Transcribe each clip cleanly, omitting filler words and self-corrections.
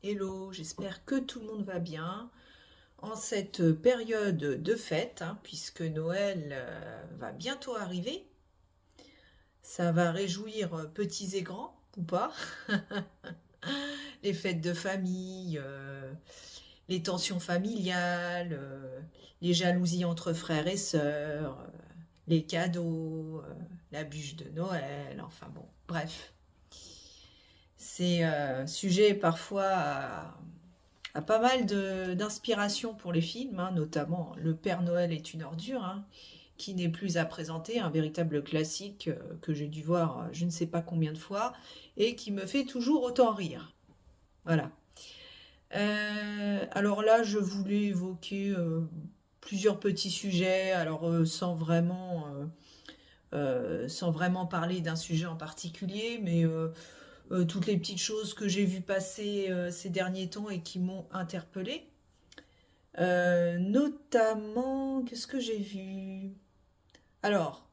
Hello, j'espère que tout le monde va bien en cette période de fête, hein, puisque Noël va bientôt arriver. Ça va réjouir petits et grands, ou pas, les fêtes de famille, les tensions familiales, les jalousies entre frères et sœurs, les cadeaux, la bûche de Noël, enfin bon, bref. C'est sujet parfois à pas mal d'inspiration pour les films, hein, notamment Le Père Noël est une ordure, hein, qui n'est plus à présenter, un véritable classique que j'ai dû voir je ne sais pas combien de fois et qui me fait toujours autant rire. Voilà. Alors là, je voulais évoquer plusieurs petits sujets, alors sans vraiment parler d'un sujet en particulier, mais toutes les petites choses que j'ai vues passer ces derniers temps et qui m'ont interpellée. Notamment, qu'est-ce que j'ai vu? Alors,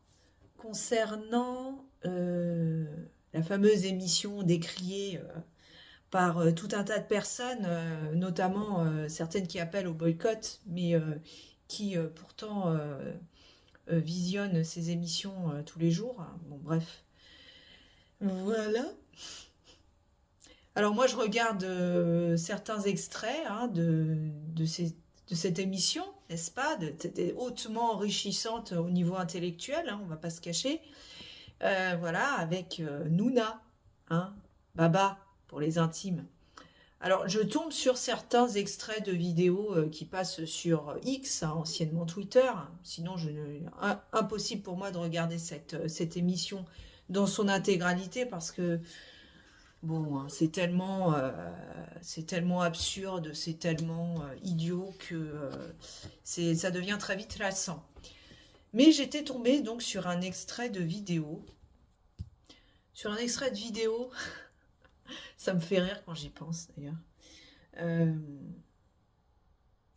concernant la fameuse émission décriée par tout un tas de personnes, notamment certaines qui appellent au boycott, mais qui pourtant visionnent ces émissions tous les jours. Bon, bref. Voilà. Alors moi, je regarde certains extraits hein, de cette émission, n'est-ce pas, hautement enrichissante au niveau intellectuel, hein, on va pas se cacher. Voilà, avec Nouna, hein, Baba pour les intimes. Alors, je tombe sur certains extraits de vidéos qui passent sur X, hein, anciennement Twitter. Sinon, impossible pour moi de regarder cette émission dans son intégralité parce que bon, hein, c'est tellement absurde, c'est tellement idiot que ça devient très vite lassant. Mais j'étais tombée donc sur un extrait de vidéo. Sur un extrait de vidéo, ça me fait rire quand j'y pense d'ailleurs.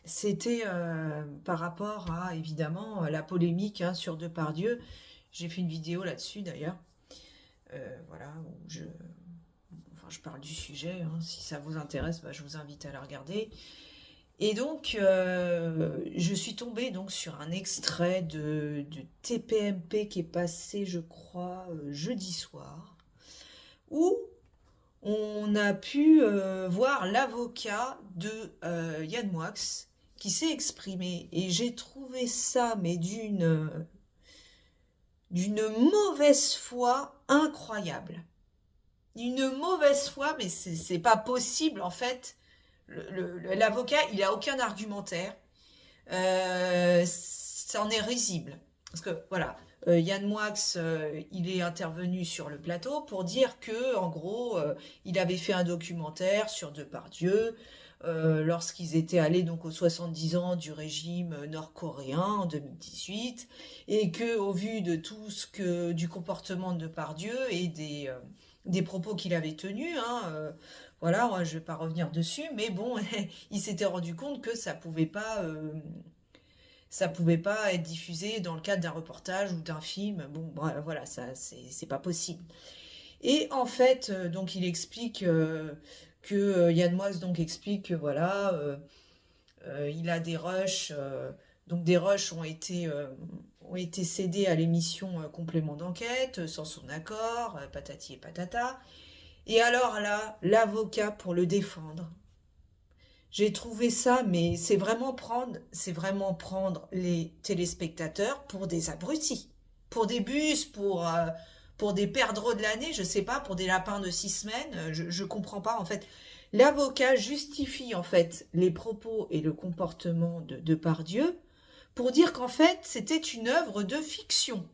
C'était par rapport à, évidemment, la polémique hein, sur Depardieu. J'ai fait une vidéo là-dessus d'ailleurs. Voilà, où je parle du sujet, hein. Si ça vous intéresse, bah, je vous invite à la regarder. Et donc, je suis tombée donc, sur un extrait de TPMP qui est passé, je crois, jeudi soir, où on a pu voir l'avocat de Yann Moix qui s'est exprimé. Et j'ai trouvé ça, mais d'une mauvaise foi incroyable. Une mauvaise foi, mais c'est pas possible en fait. L'avocat, il a aucun argumentaire. C'en est risible. Parce que voilà, Yann Moix, il est intervenu sur le plateau pour dire que, en gros, il avait fait un documentaire sur Depardieu lorsqu'ils étaient allés donc aux 70 ans du régime nord-coréen en 2018, et que, au vu de tout du comportement de Depardieu et des propos qu'il avait tenus, hein, voilà, moi, je vais pas revenir dessus, mais bon, il s'était rendu compte que ça pouvait pas être diffusé dans le cadre d'un reportage ou d'un film. Bon, voilà, ça, c'est pas possible. Et en fait, donc il explique que Yann Moix donc explique que voilà, il a des rushs, donc des rushs ont été cédés à l'émission Complément d'enquête sans son accord, patati et patata. Et alors là, l'avocat pour le défendre. J'ai trouvé ça, mais c'est vraiment prendre les téléspectateurs pour des abrutis, pour des bus, pour des perdreaux de l'année, je sais pas, pour des lapins de 6 semaines, je comprends pas en fait. L'avocat justifie en fait les propos et le comportement de Depardieu pour dire qu'en fait c'était une œuvre de fiction.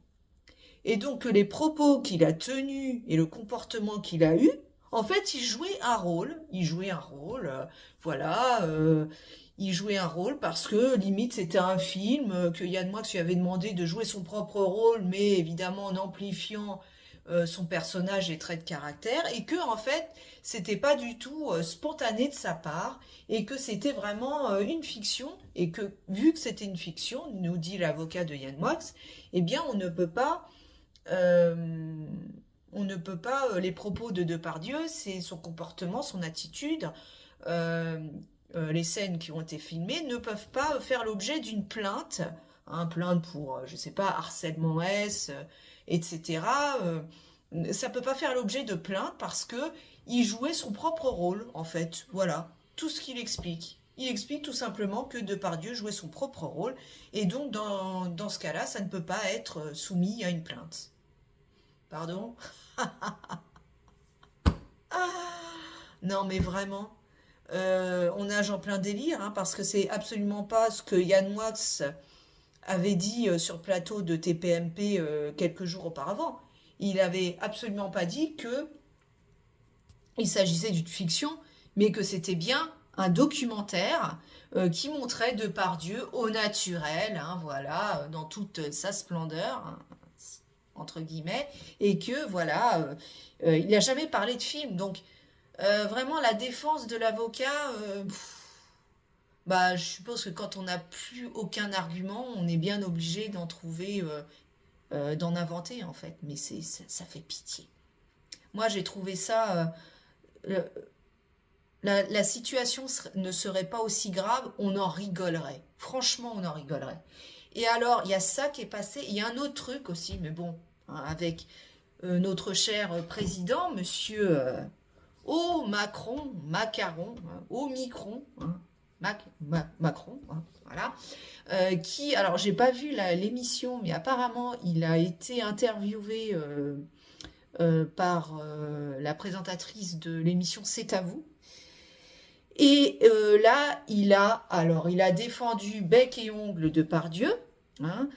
Et donc que les propos qu'il a tenus et le comportement qu'il a eu, en fait, il jouait un rôle, voilà, il jouait un rôle parce que limite c'était un film, que Yann Moix lui avait demandé de jouer son propre rôle, mais évidemment en amplifiant son personnage et traits de caractère, et que en fait c'était pas du tout spontané de sa part, et que c'était vraiment une fiction, et que vu que c'était une fiction, nous dit l'avocat de Yann Moix, eh bien euh, on ne peut pas les propos de Depardieu, c'est son comportement, son attitude, les scènes qui ont été filmées ne peuvent pas faire l'objet d'une plainte, hein, plainte pour, je sais pas, harcèlement S, etc. Ça peut pas faire l'objet de plainte parce que il jouait son propre rôle, en fait. Voilà, tout ce qu'il explique. Il explique tout simplement que Depardieu jouait son propre rôle, et donc dans ce cas-là, ça ne peut pas être soumis à une plainte. Pardon? Non, mais vraiment, on nage en plein délire, hein, parce que c'est absolument pas ce que Yann Moix avait dit sur le plateau de TPMP quelques jours auparavant. Il avait absolument pas dit que il s'agissait d'une fiction, mais que c'était bien un documentaire qui montrait Depardieu au naturel, hein, voilà, dans toute sa splendeur, hein, entre guillemets, et que voilà, il n'a jamais parlé de film. Donc vraiment la défense de l'avocat, bah je suppose que quand on n'a plus aucun argument, on est bien obligé d'en trouver, d'en inventer en fait. Mais ça fait pitié. Moi j'ai trouvé ça. Le- la situation ne serait pas aussi grave, on en rigolerait. Franchement, on en rigolerait. Et alors, il y a ça qui est passé. Il y a un autre truc aussi, mais bon, hein, avec notre cher président, monsieur Macaron, hein, Micron, hein, Macron, hein, voilà, qui, alors j'ai pas vu l'émission, mais apparemment il a été interviewé par la présentatrice de l'émission C'est à vous. Et là, il a défendu bec et ongle Depardieu, hein,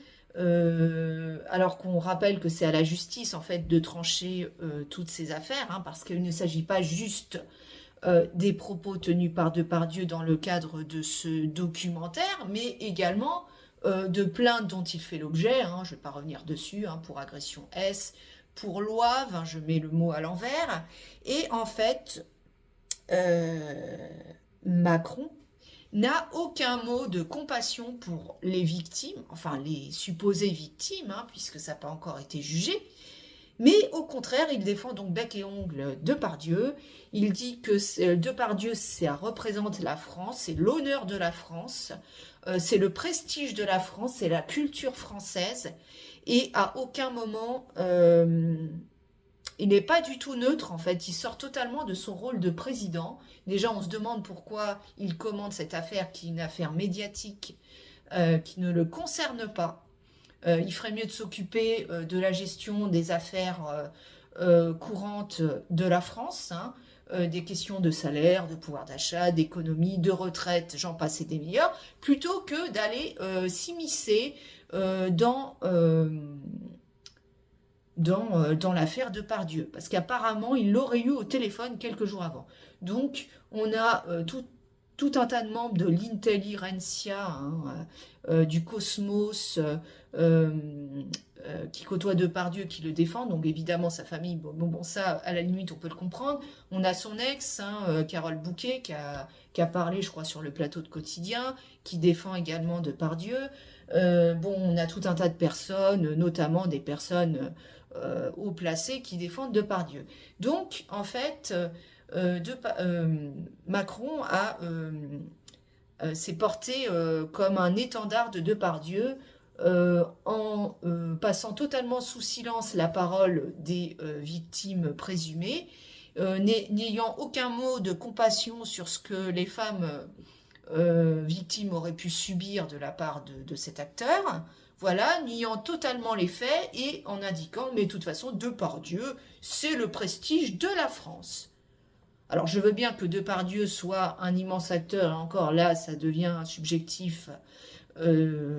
alors qu'on rappelle que c'est à la justice en fait de trancher toutes ces affaires, hein, parce qu'il ne s'agit pas juste des propos tenus par Depardieu dans le cadre de ce documentaire, mais également de plaintes dont il fait l'objet, hein, je ne vais pas revenir dessus, hein, pour agression S, pour Loave, hein, je mets le mot à l'envers, et en fait, euh, Macron n'a aucun mot de compassion pour les victimes, enfin les supposées victimes, hein, puisque ça n'a pas encore été jugé, mais au contraire, il défend donc bec et ongle Depardieu. Il dit que Depardieu, ça représente la France, c'est l'honneur de la France, c'est le prestige de la France, c'est la culture française, et à aucun moment, il n'est pas du tout neutre en fait, il sort totalement de son rôle de président. Déjà, on se demande pourquoi il commente cette affaire qui est une affaire médiatique qui ne le concerne pas. Il ferait mieux de s'occuper de la gestion des affaires courantes de la France, hein, des questions de salaire, de pouvoir d'achat, d'économie, de retraite, j'en passe et des meilleurs, plutôt que d'aller s'immiscer dans l'affaire Depardieu, parce qu'apparemment, il l'aurait eu au téléphone quelques jours avant. Donc, on a tout un tas de membres de l'intelligentsia, hein, du Cosmos, qui côtoient Depardieu, qui le défendent. Donc, évidemment, sa famille, bon, ça, à la limite, on peut le comprendre. On a son ex, hein, Carole Bouquet, qui a parlé, je crois, sur le plateau de Quotidien, qui défend également Depardieu. Bon, on a tout un tas de personnes, notamment des personnes haut placés qui défendent Depardieu. Donc, en fait, Macron s'est porté comme un étendard de Depardieu en passant totalement sous silence la parole des victimes présumées, n'ayant aucun mot de compassion sur ce que les femmes victimes auraient pu subir de la part de cet acteur, voilà, niant totalement les faits et en indiquant, mais de toute façon, Depardieu, c'est le prestige de la France. Alors je veux bien que Depardieu soit un immense acteur, et encore là, ça devient subjectif.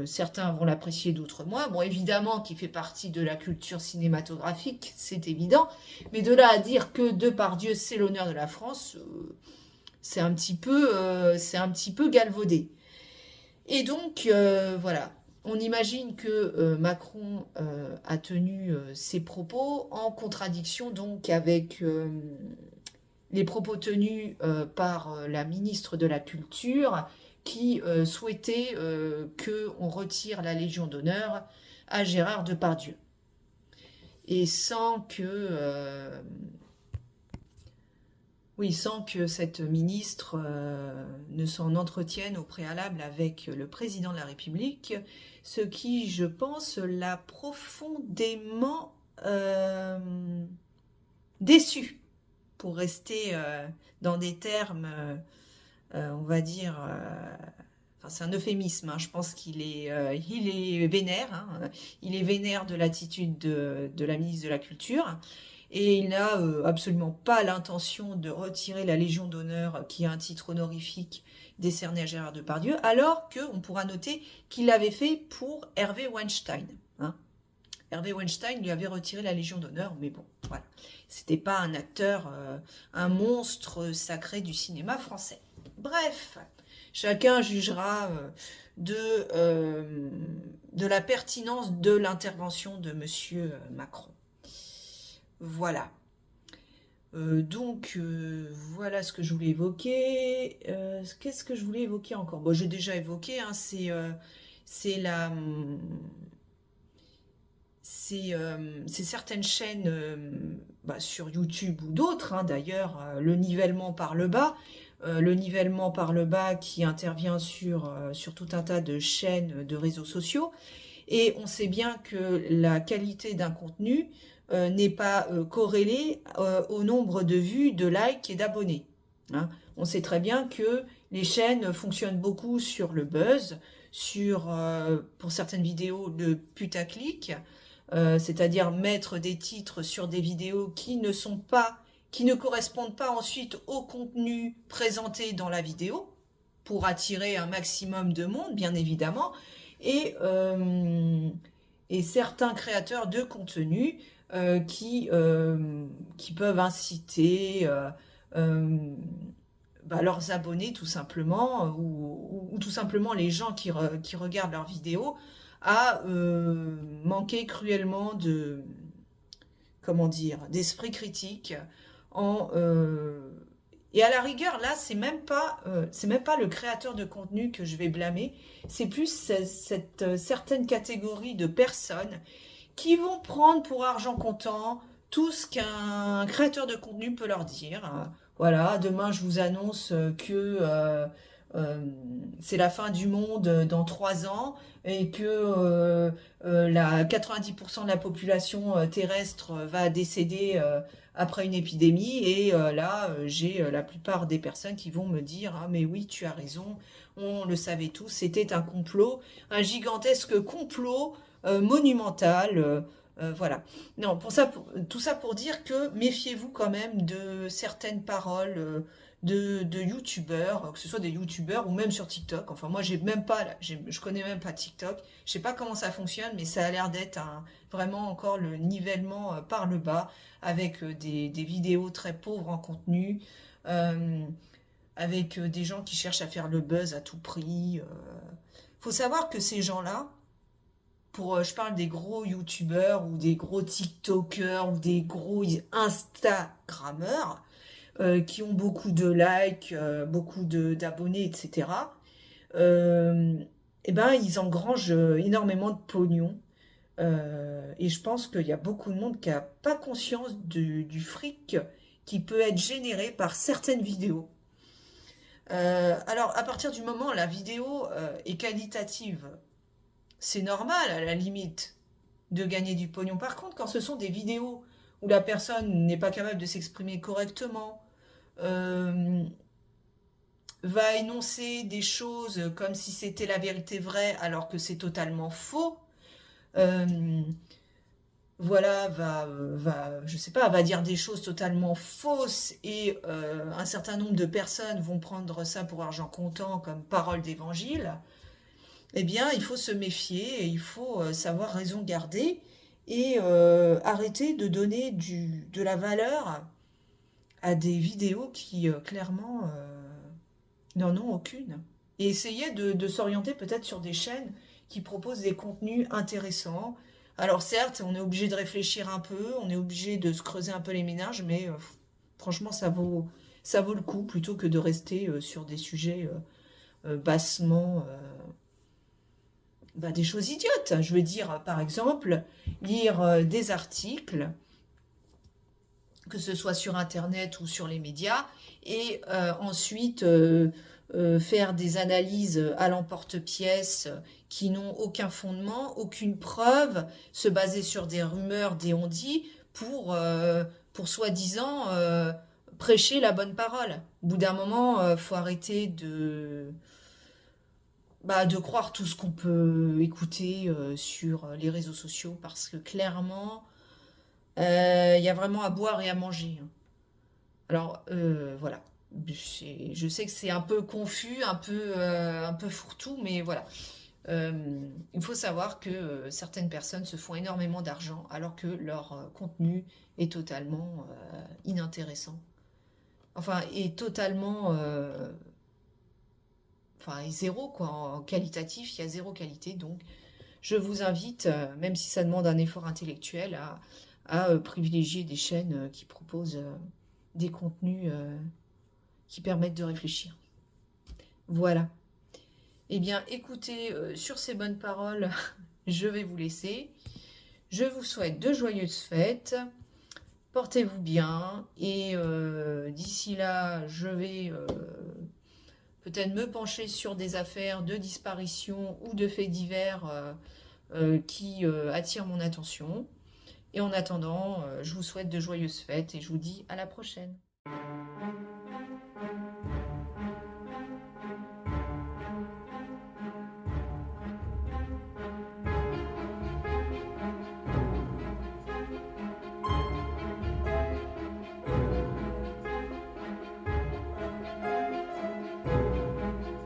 Certains vont l'apprécier, d'autres moins. Bon, évidemment qu'il fait partie de la culture cinématographique, c'est évident, mais de là à dire que Depardieu, c'est l'honneur de la France, c'est un petit peu galvaudé. Et donc, voilà. On imagine que Macron a tenu ses propos en contradiction donc avec les propos tenus par la ministre de la Culture qui souhaitait qu'on retire la Légion d'honneur à Gérard Depardieu. Et sans que Oui, sans que cette ministre ne s'en entretienne au préalable avec le président de la République, ce qui, je pense, l'a profondément déçu, pour rester dans des termes, on va dire, enfin c'est un euphémisme, hein, je pense il est vénère, hein, il est vénère de l'attitude de la ministre de la Culture. Et il n'a absolument pas l'intention de retirer la Légion d'honneur, qui est un titre honorifique décerné à Gérard Depardieu, alors qu'on pourra noter qu'il l'avait fait pour Hervé Weinstein. Hein. Hervé Weinstein lui avait retiré la Légion d'honneur, mais bon, voilà. C'était pas un acteur, un monstre sacré du cinéma français. Bref, chacun jugera de la pertinence de l'intervention de Monsieur Macron. Voilà. Voilà ce que je voulais évoquer. Qu'est-ce que je voulais évoquer encore? Bon, j'ai déjà évoqué, hein, c'est c'est certaines chaînes sur YouTube ou d'autres, hein, d'ailleurs, le nivellement par le bas. Le nivellement par le bas qui intervient sur tout un tas de chaînes de réseaux sociaux. Et on sait bien que la qualité d'un contenu n'est pas corrélée au nombre de vues, de likes et d'abonnés. Hein. On sait très bien que les chaînes fonctionnent beaucoup sur le buzz, pour certaines vidéos, le putaclic, c'est-à-dire mettre des titres sur des vidéos qui ne correspondent pas ensuite au contenu présenté dans la vidéo, pour attirer un maximum de monde, bien évidemment. Et, certains créateurs de contenu qui peuvent inciter leurs abonnés tout simplement, ou tout simplement les gens qui regardent leurs vidéos, à manquer cruellement d'esprit critique et à la rigueur, là, c'est même pas le créateur de contenu que je vais blâmer, c'est plus cette certaine catégorie de personnes qui vont prendre pour argent comptant tout ce qu'un créateur de contenu peut leur dire. Voilà, demain je vous annonce que c'est la fin du monde dans 3 ans et que 90% de la population terrestre va décéder après une épidémie. Et là, j'ai la plupart des personnes qui vont me dire « Ah mais oui, tu as raison, on le savait tous, c'était un complot, un gigantesque complot monumental. Voilà. Non, tout ça pour dire que méfiez-vous quand même de certaines paroles de youtubeurs, que ce soit des youtubeurs ou même sur TikTok. Enfin, moi, je connais même pas TikTok. Je sais pas comment ça fonctionne, mais ça a l'air d'être vraiment encore le nivellement par le bas, avec des vidéos très pauvres en contenu, avec des gens qui cherchent à faire le buzz à tout prix. Faut savoir que ces gens-là, je parle des gros youtubeurs ou des gros tiktokers ou des gros instagrammeurs qui ont beaucoup de likes, beaucoup d'abonnés, etc. Ils engrangent énormément de pognon. Et je pense qu'il y a beaucoup de monde qui n'a pas conscience du fric qui peut être généré par certaines vidéos. Alors, à partir du moment où la vidéo est qualitative, c'est normal à la limite de gagner du pognon. Par contre, quand ce sont des vidéos où la personne n'est pas capable de s'exprimer correctement, va énoncer des choses comme si c'était la vérité vraie alors que c'est totalement faux, voilà, je sais pas, va dire des choses totalement fausses et un certain nombre de personnes vont prendre ça pour argent comptant comme parole d'évangile. Eh bien, il faut se méfier et il faut savoir raison garder et arrêter de donner de la valeur à des vidéos qui clairement n'en ont aucune. Et essayer de s'orienter peut-être sur des chaînes qui proposent des contenus intéressants. Alors certes, on est obligé de réfléchir un peu, on est obligé de se creuser un peu les méninges, mais franchement, ça vaut le coup plutôt que de rester sur des sujets bassement... des choses idiotes. Je veux dire, par exemple, lire des articles que ce soit sur Internet ou sur les médias, et ensuite faire des analyses à l'emporte-pièce qui n'ont aucun fondement, aucune preuve, se baser sur des rumeurs, des on-dit, pour soi-disant prêcher la bonne parole. Au bout d'un moment, faut arrêter de croire tout ce qu'on peut écouter sur les réseaux sociaux, parce que clairement, il y a vraiment à boire et à manger, hein. Alors, voilà. Je sais que c'est un peu confus, un peu fourre-tout, mais voilà. Il faut savoir que certaines personnes se font énormément d'argent alors que leur contenu est totalement inintéressant. Enfin, est totalement... enfin, est zéro, quoi. En qualitatif, il y a zéro qualité. Donc, je vous invite, même si ça demande un effort intellectuel, à privilégier des chaînes qui proposent des contenus qui permettent de réfléchir. Voilà. Eh bien, écoutez, sur ces bonnes paroles, je vais vous laisser. Je vous souhaite de joyeuses fêtes. Portez-vous bien. Et d'ici là, je vais peut-être me pencher sur des affaires de disparition ou de faits divers qui attirent mon attention. Et en attendant, je vous souhaite de joyeuses fêtes et je vous dis à la prochaine.